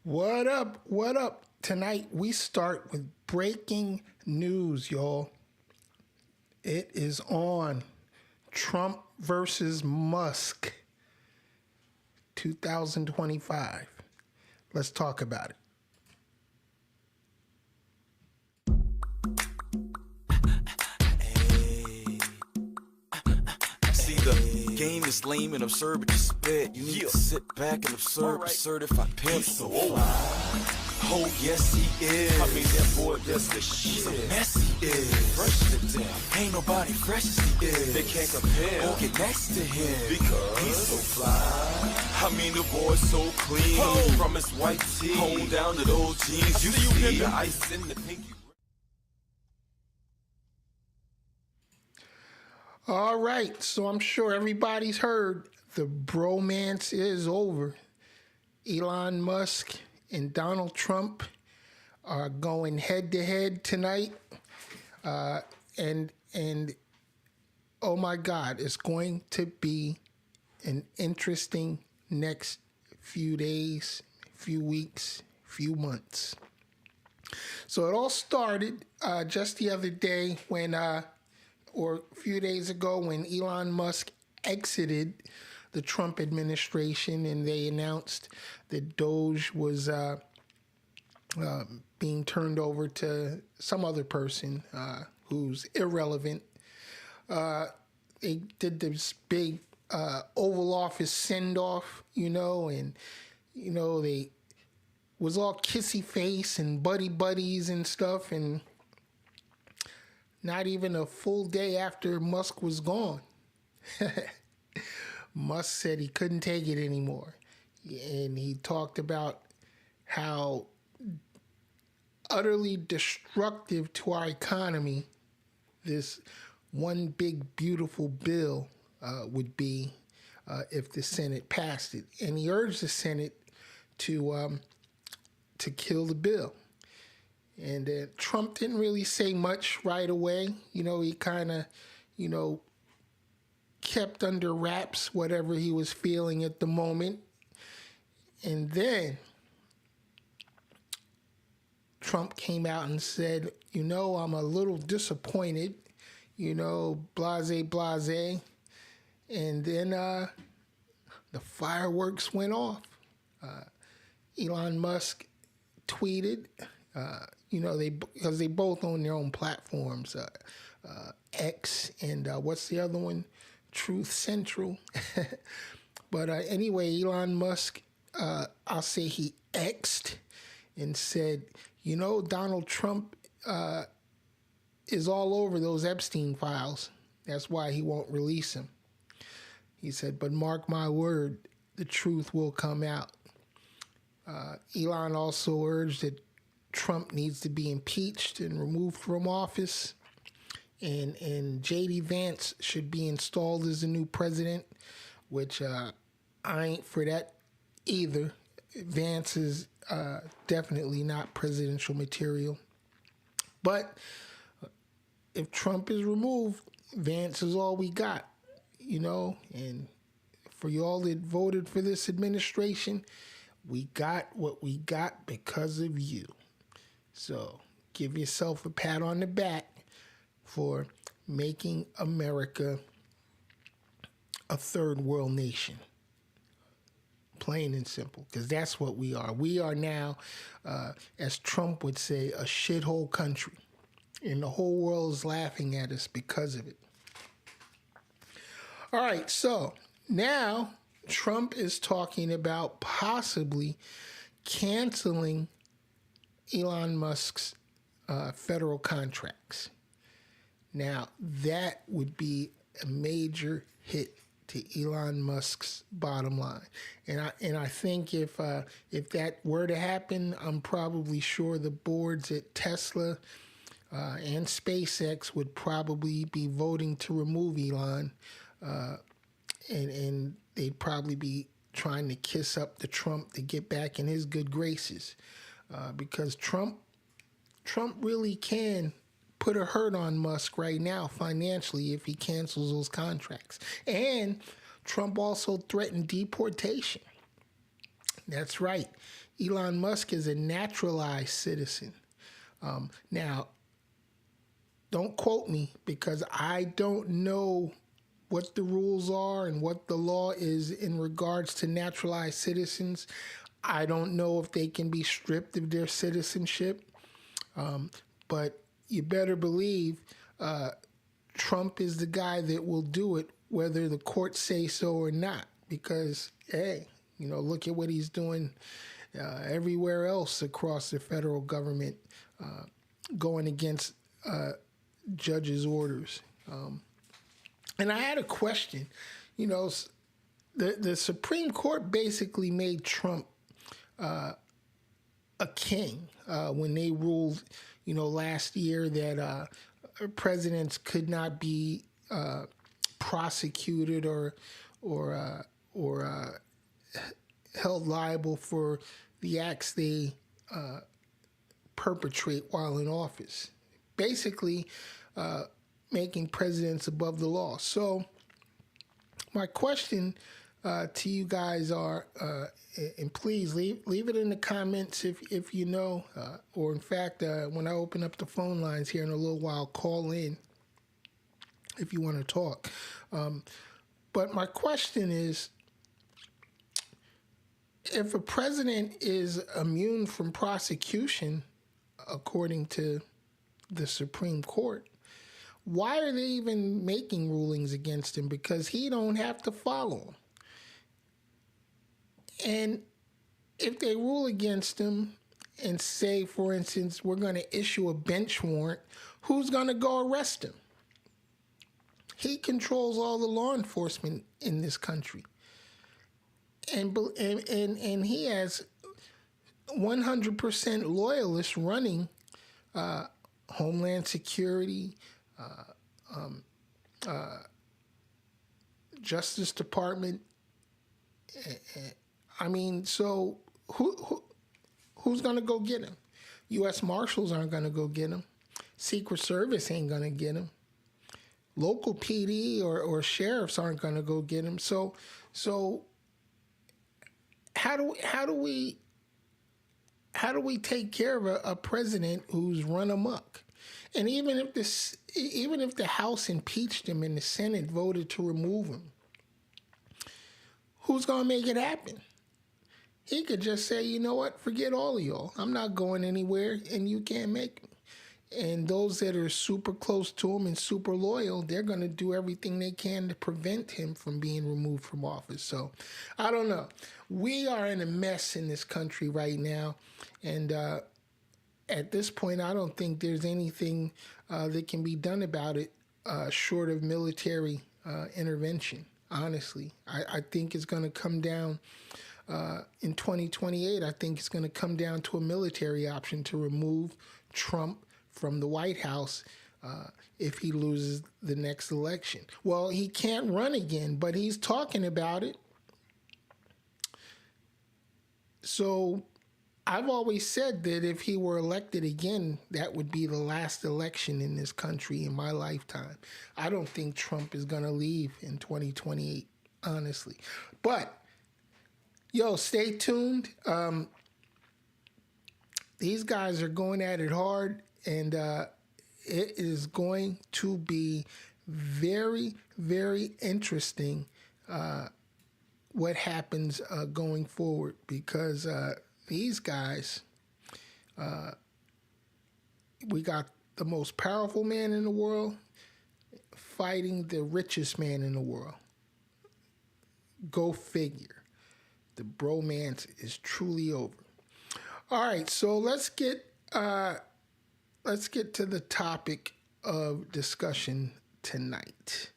What up? What up? Tonight we start with breaking news, y'all. It is on. Trump versus Musk 2025. Let's talk about it. See, the game is lame and absurd, but you spit. You need to sit back and observe a certified pimp. So oh yes he is. I mean that boy does the shit. So mess he is. Fresh to death. Ain't nobody fresh as he is. They can't compare or get next to him because he's so fly. I mean the boy's so clean. From his white tee on down to those jeans. You see the ice in the pinky. All right, so I'm sure everybody's heard the bromance is over. Elon Musk and Donald Trump are going head to head tonight, and oh my God, it's going to be an interesting next few days, few weeks, few months. So it all started just the other day when, or a few days ago, when Elon Musk exited the Trump administration and they announced that Doge was being turned over to some other person who's irrelevant. They did this big Oval Office send-off, and, they was all kissy face and buddies and stuff, and not even a full day after Musk was gone, Musk said he couldn't take it anymore. And he talked about how utterly destructive to our economy this one big beautiful bill would be if the Senate passed it. And he urged the Senate to kill the bill. And Trump didn't really say much right away. He kind of, kept under wraps whatever he was feeling at the moment. And then Trump came out and said, I'm a little disappointed, blase. And then the fireworks went off. Elon Musk tweeted, because they both own their own platforms, X and what's the other one? Truth Central. But anyway, Elon Musk, I'll say he X'd and said, Donald Trump is all over those Epstein files. That's why he won't release them. He said, but mark my word, the truth will come out. Elon also urged that Trump needs to be impeached and removed from office, and J.D. Vance should be installed as the new president, which I ain't for that either. Vance is definitely not presidential material. But if Trump is removed, Vance is all we got, and for y'all that voted for this administration, we got what we got because of you. So give yourself a pat on the back for making America a third world nation. Plain and simple, because that's what we are. We are now, as Trump would say, a shithole country. And the whole world is laughing at us because of it. All right, so now Trump is talking about possibly canceling Elon Musk's federal contracts. Now, that would be a major hit to Elon Musk's bottom line. And I think if that were to happen, I'm probably sure the boards at Tesla and SpaceX would probably be voting to remove Elon, and they'd probably be trying to kiss up to Trump to get back in his good graces, because Trump really can put a hurt on Musk right now financially if he cancels those contracts. And Trump also threatened deportation. That's right. Elon Musk is a naturalized citizen. Now, don't quote me because I don't know what the rules are and what the law is in regards to naturalized citizens. I don't know if they can be stripped of their citizenship, but you better believe Trump is the guy that will do it, whether the courts say so or not. Because, hey, look at what he's doing everywhere else across the federal government, going against judges' orders. And I had a question. The Supreme Court basically made Trump a king when they ruled, last year that presidents could not be prosecuted or held liable for the acts they perpetrate while in office. Basically, making presidents above the law. So my question to you guys are, and please leave it in the comments if you know, or in fact, when I open up the phone lines here in a little while, call in if you want to talk. But my question is, if a president is immune from prosecution, according to the Supreme Court, why are they even making rulings against him? Because he don't have to follow them. And if they rule against him and say, for instance, we're going to issue a bench warrant, who's going to go arrest him? He controls all the law enforcement in this country. And he has 100% loyalists running Homeland Security, Justice Department. I mean, so who's going to go get him? U.S. Marshals aren't going to go get him. Secret Service ain't going to get him. Local PD or sheriffs aren't going to go get him. So how do we take care of a president who's run amok? And even if the House impeached him and the Senate voted to remove him, who's going to make it happen? He could just say, you know what, forget all of y'all. I'm not going anywhere, and you can't make me. And those that are super close to him and super loyal, they're going to do everything they can to prevent him from being removed from office. So, I don't know. We are in a mess in this country right now. And at this point, I don't think there's anything that can be done about it short of military intervention, honestly. I think it's going to come down in 2028. I think it's going to come down to a military option to remove Trump from the White House if he loses the next election. Well, he can't run again, but he's talking about it. So I've always said that if he were elected again, that would be the last election in this country in my lifetime. I don't think Trump is going to leave in 2028, honestly. But, stay tuned. These guys are going at it hard. And it is going to be very, very interesting what happens going forward, because these guys, we got the most powerful man in the world fighting the richest man in the world. Go figure. The bromance is truly over. All right, so let's get to the topic of discussion tonight.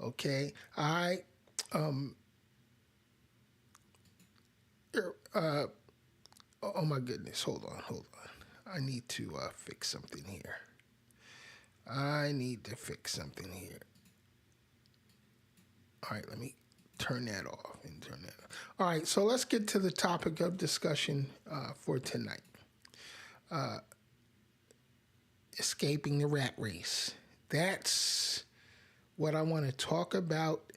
Okay, oh my goodness, hold on. I need to fix something here. All right, let me turn that off and turn that off. All right, so let's get to the topic of discussion for tonight. Escaping the rat race. That's what I want to talk about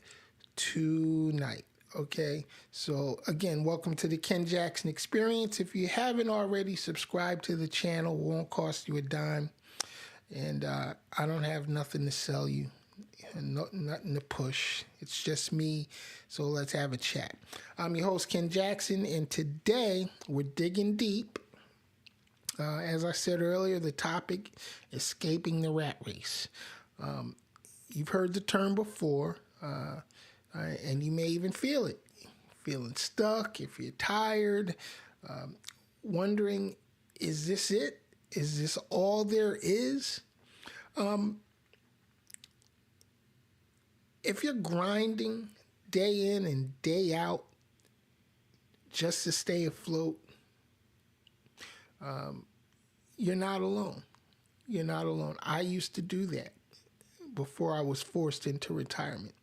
tonight. Okay, so again, welcome to the Ken Jackson Experience. If you haven't already, subscribe to the channel. It won't cost you a dime. And I don't have nothing to sell you, nothing to push. It's just me, so let's have a chat. I'm your host, Ken Jackson, and today we're digging deep. As I said earlier, the topic, escaping the rat race. You've heard the term before, and you may even feel it. Feeling stuck, if you're tired, wondering, is this it? Is this all there is? If you're grinding day in and day out just to stay afloat, you're not alone. You're not alone. I used to do that before I was forced into retirement.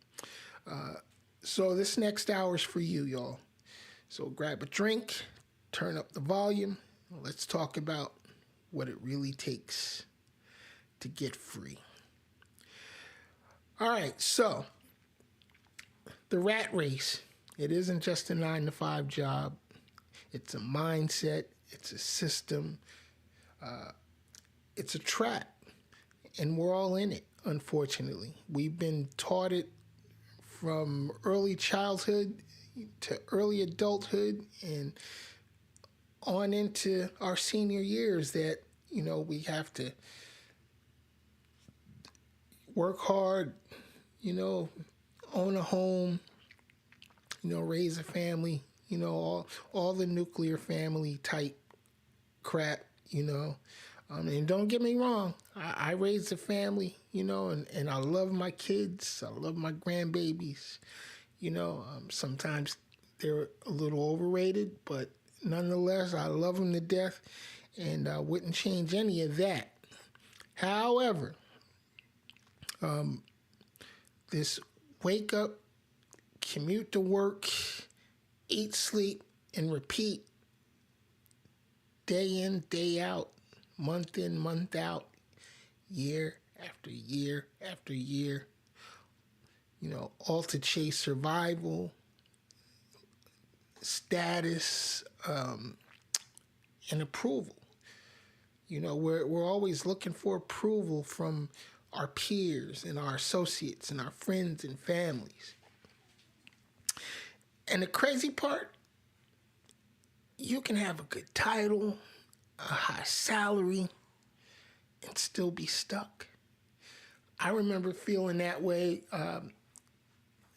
So this next hour is for you, y'all. So grab a drink, turn up the volume. Let's talk about what it really takes to get free. All right, so the rat race, it isn't just a 9-to-5 job. It's a mindset, it's a system, it's a trap, and we're all in it, unfortunately. We've been taught it from early childhood to early adulthood and on into our senior years that, we have to work hard, own a home, raise a family, all the nuclear family type crap, and don't get me wrong, I raised a family, and I love my kids, I love my grandbabies, sometimes they're a little overrated, but nonetheless, I love them to death, and I wouldn't change any of that. However, this wake up, commute to work, eat, sleep, and repeat, day in, day out, month in, month out, year after year after year, all to chase survival, status, and approval. We're always looking for approval from our peers and our associates and our friends and families. And the crazy part, you can have a good title, a high salary, and still be stuck. I remember feeling that way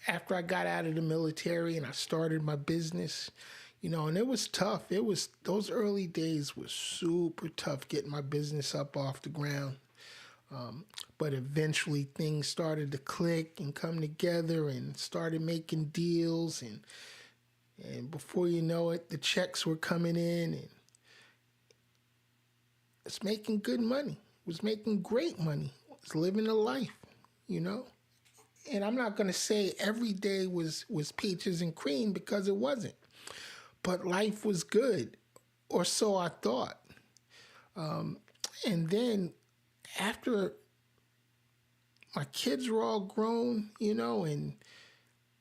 after I got out of the military and I started my business, and it was tough. Those early days was super tough getting my business up off the ground. But eventually things started to click and come together and started making deals. And before you know it, the checks were coming in and it's making good money. It was making great money. It was living a life, And I'm not going to say every day was peaches and cream because it wasn't. But life was good, or so I thought. And then after my kids were all grown, and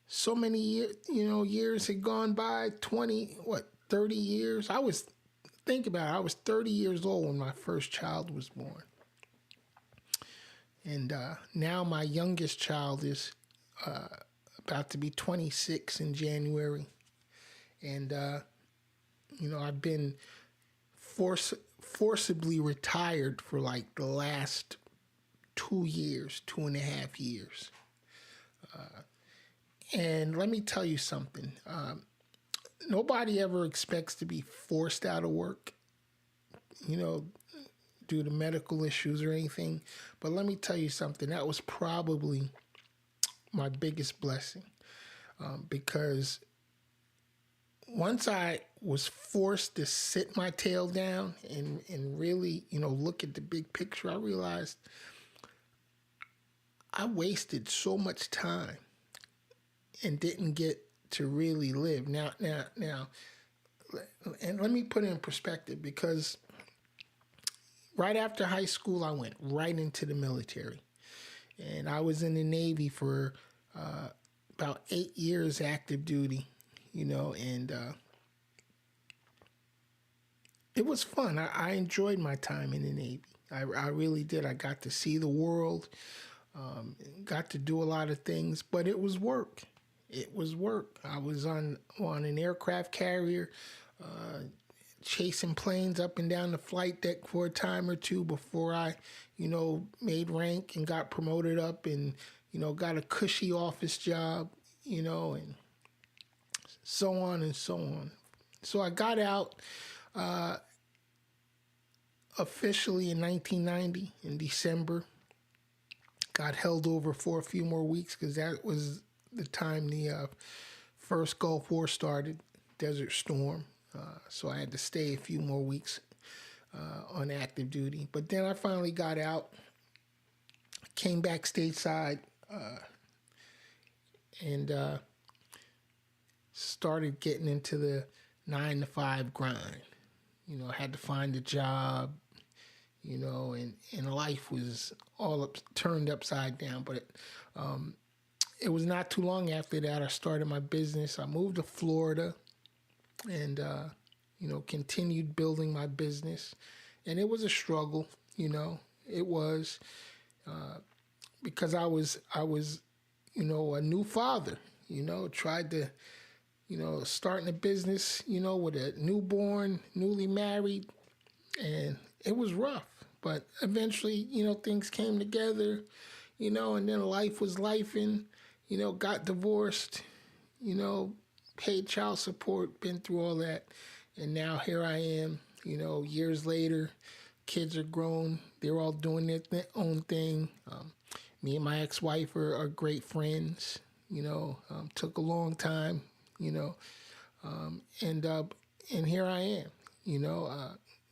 so many years had gone by, 30 years. Think about it, I was 30 years old when my first child was born. And now my youngest child is about to be 26 in January. And, I've been forcibly retired for like the last 2.5 years. And let me tell you something. Nobody ever expects to be forced out of work, due to medical issues or anything. But let me tell you something. That was probably my biggest blessing, because once I was forced to sit my tail down and really, look at the big picture, I realized I wasted so much time and didn't get to really live. Now, and let me put it in perspective, because right after high school, I went right into the military. And I was in the Navy for about 8 years active duty, and it was fun. I enjoyed my time in the Navy. I really did. I got to see the world, got to do a lot of things, but it was work. It was work. I was on an aircraft carrier, chasing planes up and down the flight deck for a time or two before I, made rank and got promoted up and, got a cushy office job, and so on and so on. So I got out officially in 1990 in December. Got held over for a few more weeks because that was the time the first Gulf War started, Desert Storm. So I had to stay a few more weeks on active duty. But then I finally got out, came back stateside, and started getting into the 9 to 5 grind. I had to find a job, and life was all turned upside down. But it was not too long after that I started my business. I moved to Florida and, continued building my business. And it was a struggle, it was because I was, a new father, tried to, starting a business, with a newborn, newly married, and it was rough. But eventually, things came together, and then life was lifing, got divorced, paid child support, been through all that. And now here I am, years later, kids are grown. They're all doing their own thing. Me and my ex-wife are great friends, took a long time, and here I am,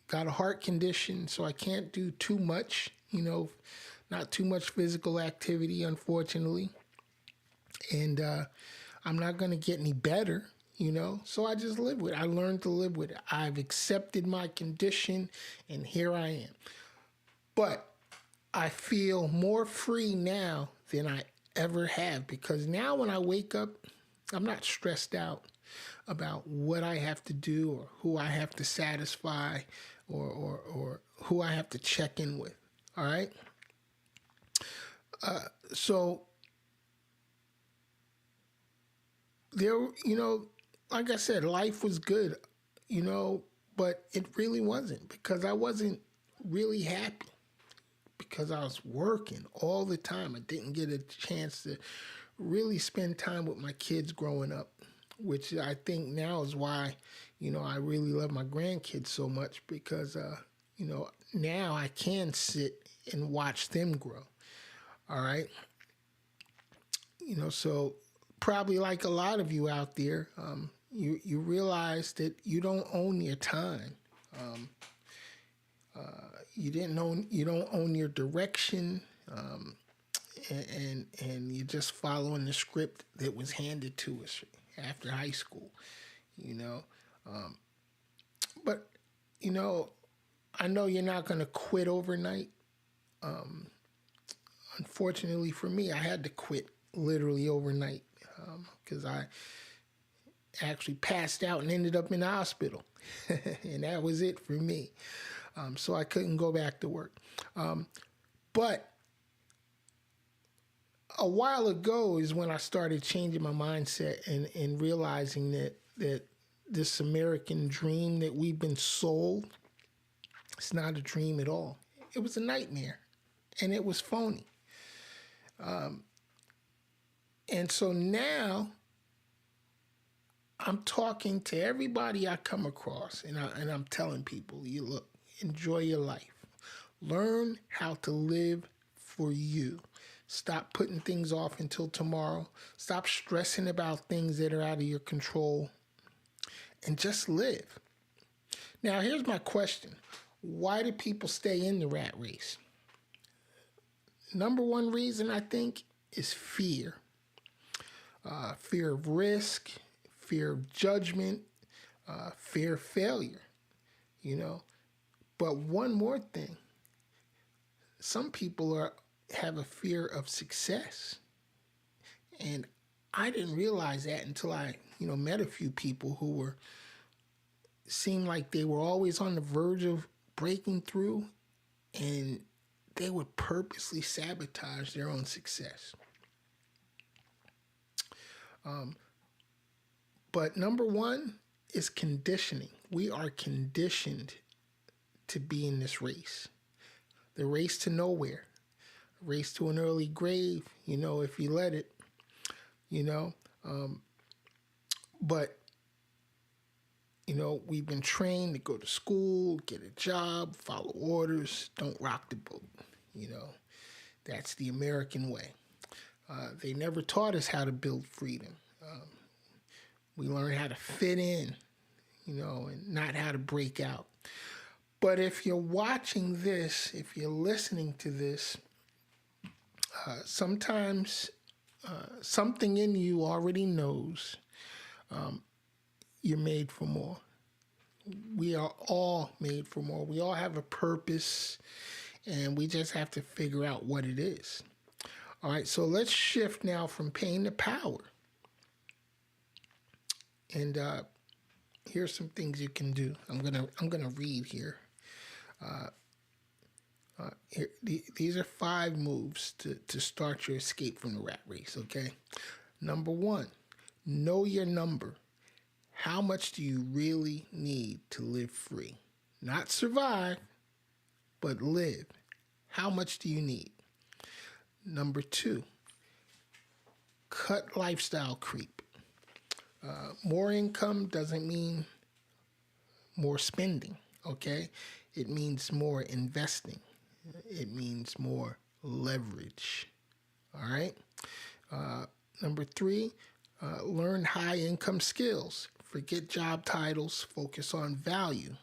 got a heart condition, so I can't do too much, not too much physical activity, unfortunately. And I'm not going to get any better, so I just live with it. I learned to live with it. I've accepted my condition, and here I am. But I feel more free now than I ever have, because now when I wake up, I'm not stressed out about what I have to do or who I have to satisfy or who I have to check in with. All right? So there, like I said, life was good, but it really wasn't, because I wasn't really happy, because I was working all the time. I didn't get a chance to really spend time with my kids growing up, which I think now is why, I really love my grandkids so much, because, now I can sit and watch them grow. All right. So probably like a lot of you out there, you realize that you don't own your time. You don't own your direction, and you're just following the script that was handed to us after high school, But, I know you're not going to quit overnight. Unfortunately for me, I had to quit literally overnight, because I actually passed out and ended up in the hospital. And that was it for me. So I couldn't go back to work. But a while ago is when I started changing my mindset and realizing that this American dream that we've been sold, it's not a dream at all. It was a nightmare, and it was phony. And so now I'm talking to everybody I come across, and I'm telling people, you look, enjoy your life. Learn how to live for you. Stop putting things off until tomorrow. Stop stressing about things that are out of your control, and just live. Now, here's my question. Why do people stay in the rat race? Number one reason, I think, is fear. Fear of risk, fear of judgment, fear of failure, But one more thing. Some people have a fear of success. And I didn't realize that until I, met a few people who seemed like they were always on the verge of breaking through, and they would purposely sabotage their own success. But number one is conditioning. We are conditioned to be in this race, the race to nowhere, a race to an early grave, if you let it, but we've been trained to go to school, get a job, follow orders, don't rock the boat. That's the American way. They never taught us how to build freedom. We learned how to fit in, and not how to break out. But if you're watching this, if you're listening to this, sometimes something in you already knows you're made for more. We are all made for more. We all have a purpose, and we just have to figure out what it is. All right, so let's shift now from pain to power. And here's some things you can do. I'm gonna read here. These are 5 moves to start your escape from the rat race. Okay, number 1, know your number. How much do you really need to live free? Not survive, but live. How much do you need? Number 2, cut lifestyle creep. More income doesn't mean more spending, okay? It means more investing. It means more leverage, all right? Number 3, learn high income skills. Forget job titles, focus on value.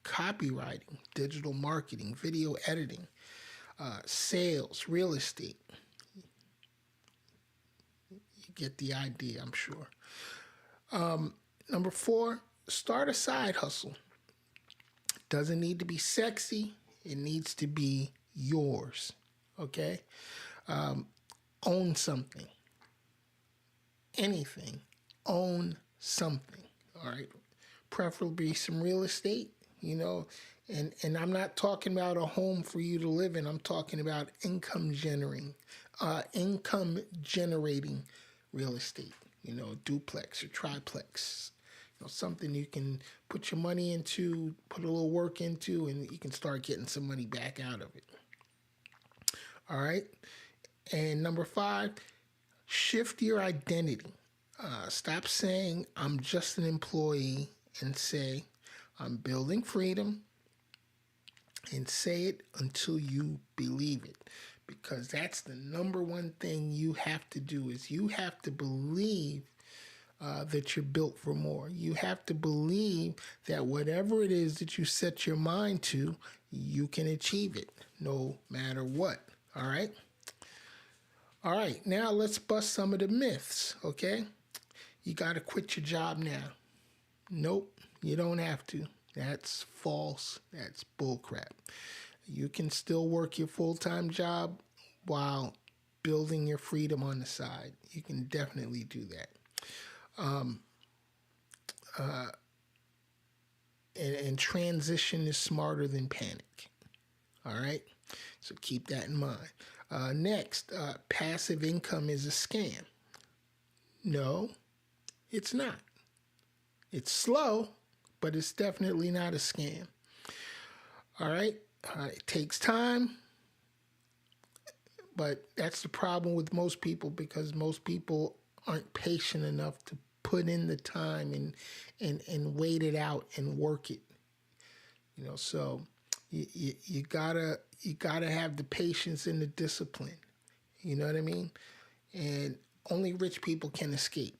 Copywriting, digital marketing, video editing, sales, real estate. You get the idea, I'm sure. Number 4, start a side hustle. Doesn't need to be sexy. It needs to be yours, okay? Own something. Anything. Own something, all right? Preferably some real estate, and I'm not talking about a home for you to live in. I'm talking about income generating real estate, duplex or triplex, something you can put your money into, put a little work into, and you can start getting some money back out of it. All right. And number 5, shift your identity. Stop saying I'm just an employee and say I'm building freedom, and say it until you believe it, because that's the number one thing you have to do. Is you have to believe that you're built for more. You have to believe that whatever it is that you set your mind to, you can achieve it no matter what. All right? All right, now let's bust some of the myths, okay? You got to quit your job now. Nope, you don't have to. That's false. That's bullcrap. You can still work your full-time job while building your freedom on the side. You can definitely do that. And transition is smarter than panic. All right? So keep that in mind. Next, passive income is a scam. No, it's not. It's slow, but it's definitely not a scam. All right? It takes time, but that's the problem with most people, because most people aren't patient enough to put in the time and wait it out and work it. So you gotta have the patience and the discipline. You know what I mean? And only rich people can escape.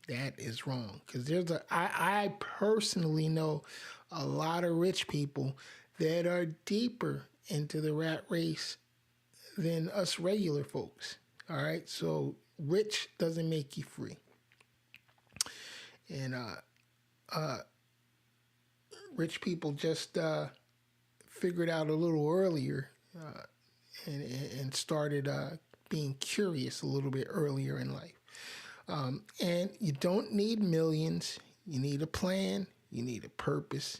That is wrong, because I personally know a lot of rich people that are deeper into the rat race than us regular folks. All right, so rich doesn't make you free. And rich people just figured out a little earlier and started being curious a little bit earlier in life. And you don't need millions. You need a plan, you need a purpose,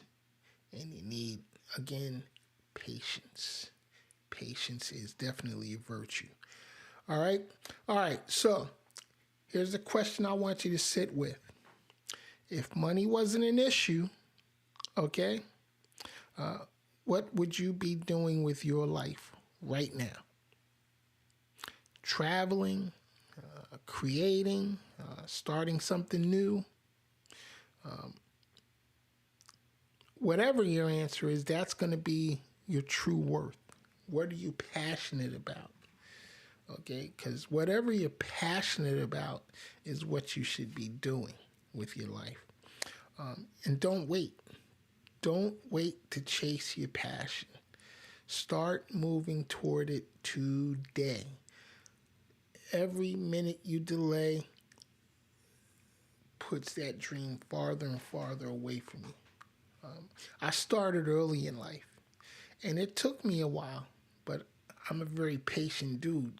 and you need, again, patience. Patience is definitely a virtue. All right? All right, so here's the question I want you to sit with. If money wasn't an issue, okay, what would you be doing with your life right now? Traveling, creating, starting something new? Whatever your answer is, that's going to be your true worth. What are you passionate about? Okay, because whatever you're passionate about is what you should be doing with your life. And don't wait. Don't wait to chase your passion. Start moving toward it today. Every minute you delay puts that dream farther and farther away from you. I started early in life, and it took me a while, but I'm a very patient dude,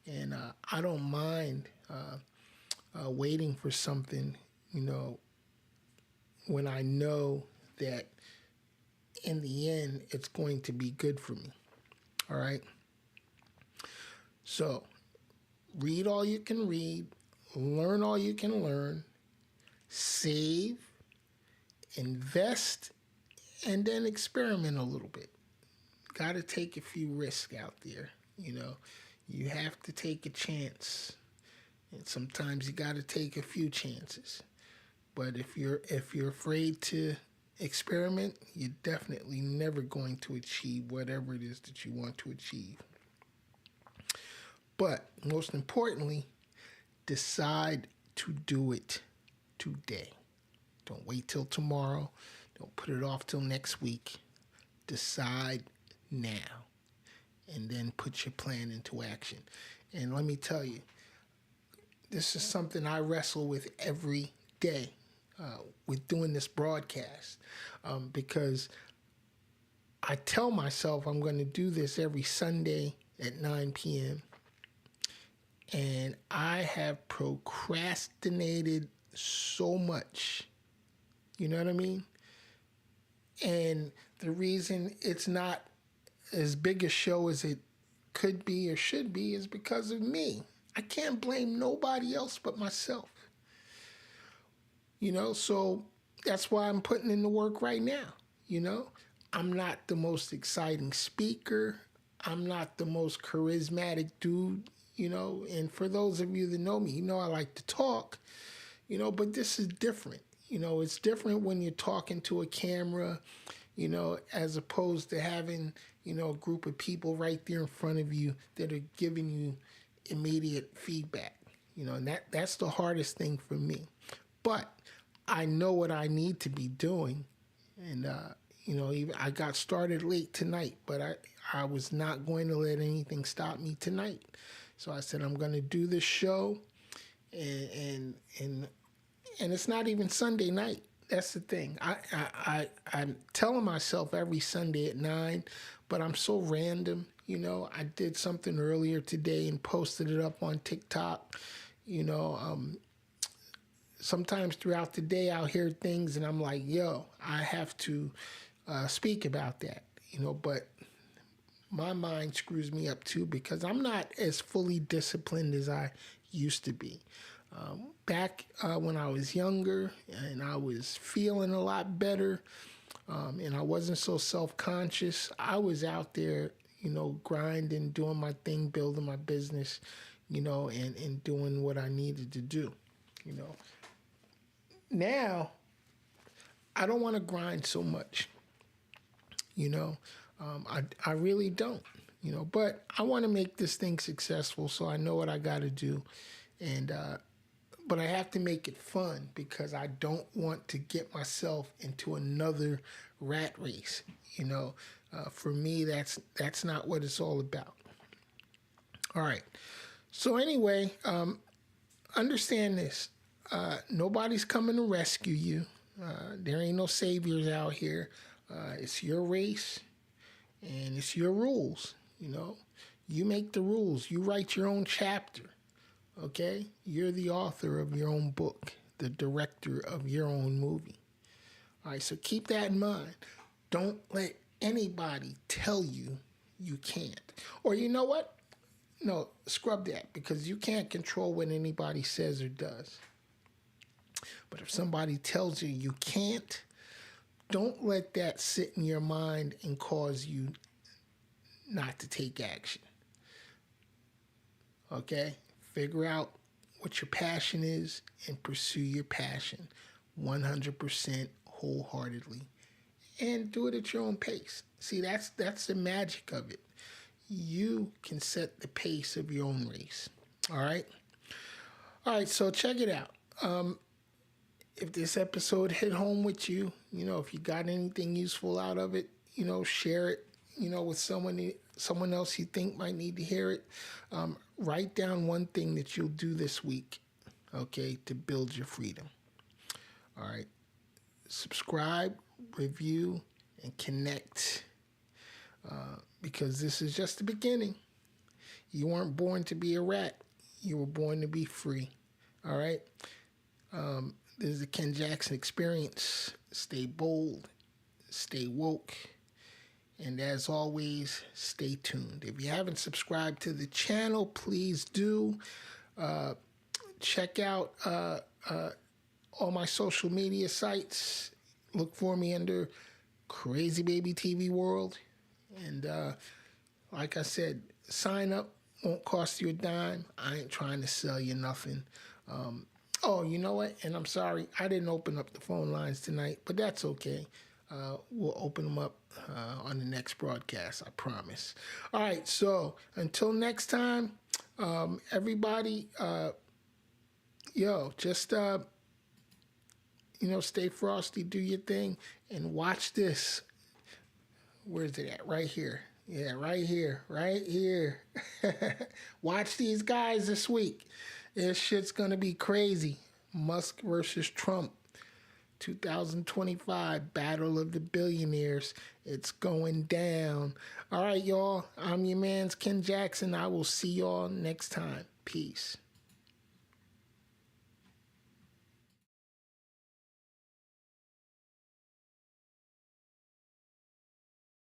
and I don't mind waiting for something, when I know that in the end it's going to be good for me. All right? So, read all you can read, learn all you can learn, save, invest, and then experiment a little bit. Got to take a few risks out there. You have to take a chance, and sometimes you got to take a few chances. But if you're afraid to experiment, you're definitely never going to achieve whatever it is that you want to achieve. But most importantly, decide to do it today. Don't wait till tomorrow. Don't put it off till next week. Decide now, and then put your plan into action. And let me tell you, this is something I wrestle with every day with doing this broadcast, because I tell myself I'm going to do this every Sunday at 9 p.m., and I have procrastinated so much. You know what I mean? And the reason it's not as big a show as it could be or should be is because of me. I can't blame nobody else but myself. So that's why I'm putting in the work right now. I'm not the most exciting speaker. I'm not the most charismatic dude, and for those of you that know me, I like to talk, but this is different. It's different when you're talking to a camera, as opposed to having, a group of people right there in front of you that are giving you immediate feedback, and that's the hardest thing for me. But I know what I need to be doing, and, even I got started late tonight, but I was not going to let anything stop me tonight. So I said, I'm going to do this show, and it's not even Sunday night. That's the thing. I'm telling myself every Sunday at 9, but I'm so random. I did something earlier today and posted it up on TikTok. Sometimes throughout the day I'll hear things and I'm like, yo, I have to speak about that. But my mind screws me up too because I'm not as fully disciplined as I used to be. Back when I was younger and I was feeling a lot better, and I wasn't so self-conscious, I was out there, grinding, doing my thing, building my business, and doing what I needed to do. Now, I don't want to grind so much. I really don't. But I want to make this thing successful, so I know what I got to do, and but I have to make it fun because I don't want to get myself into another rat race. For me, that's not what it's all about. All right. So anyway, understand this. Nobody's coming to rescue you. There ain't no saviors out here. It's your race, and it's your rules. You make the rules. You write your own chapter. Okay? You're the author of your own book, the director of your own movie. All right, so keep that in mind. Don't let anybody tell you you can't. Or you know what? No, scrub that, because you can't control what anybody says or does. But if somebody tells you you can't, don't let that sit in your mind and cause you not to take action. Okay? Figure out what your passion is and pursue your passion 100% wholeheartedly. And do it at your own pace. See, that's the magic of it. You can set the pace of your own race. All right? All right, so check it out. If this episode hit home with you, if you got anything useful out of it, share it, with someone else you think might need to hear it. Write down one thing that you'll do this week, okay, to build your freedom. All right. Subscribe, review, and connect, because this is just the beginning. You weren't born to be a rat. You were born to be free. All right? This is the Ken Jackson Experience. Stay bold, stay woke, and as always, stay tuned. If you haven't subscribed to the channel, please do. Check out all my social media sites. Look for me under Crazy Baby TV World. And like I said, sign up. Won't cost you a dime. I ain't trying to sell you nothing. Oh, you know what? And I'm sorry, I didn't open up the phone lines tonight, but that's okay. We'll open them up on the next broadcast, I promise. All right, so until next time, everybody, just, stay frosty, do your thing, and watch this. Where's it at? Right here. Yeah, right here. Watch these guys this week. This shit's going to be crazy. Musk versus Trump. 2025 Battle of the Billionaires. It's going down. All right, y'all. I'm your man's Ken Jackson. I will see y'all next time. Peace.